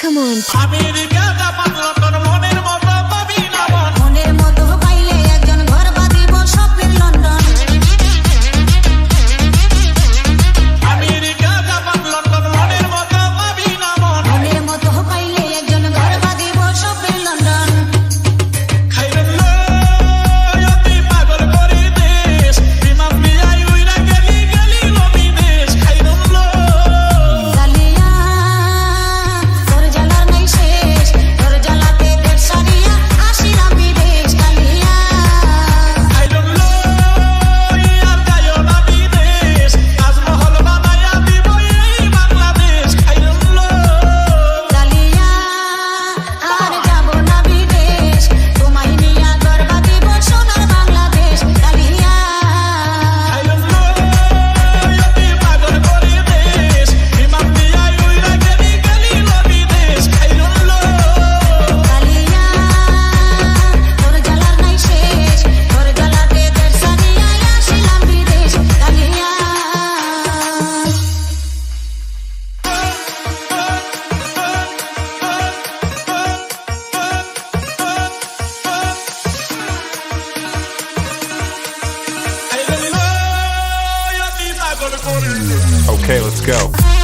Come on. America Japan London মনের মতো পাবি না মন মনের মতো পাইলে একজন ঘর বাঁধিব স্বপ্নের লন্ডন। আমেরিকা জাপান লন্ডন মনের মতো পাবি না মন মনের মতো পাইলে একজন ঘর বাঁধিব স্বপ্নের লন্ডন। খাইরেন লই অতি পাগল করে দেশ বিমান বিয়াই উইরা গেলি গেলি নবী দেশ খাইরেন লই জালিয়া তোর জ্বালার নাই শেষ, তোর জ্বালাতে দেশ সারিয়া আসিলাম বিদেশ কালিয়া। খাইরেন লই আর যাইও না বিদেশ তাজমহল বানায়া দিব এই বাংলাদেশ খাইরেন লই জালিয়া আর যাব না বিদেশ, তোমায় নিয়া ঘর বাঁধিব সোনার বাংলাদেশ কালিয়া। খাইরেন লই অতি পাগল করে দেশ বিমান বিয়াই উইরা গেলি গেলি নবী দেশ খাইরেন লই কালিয়া তোর জ্বালার নাই শেষ, তোর জ্বালাতে দেশ সারিয়া আসিলাম বিদেশ কালিয়া। খাইরেন লই অতি পাগল করে দেশ Okay, let's go.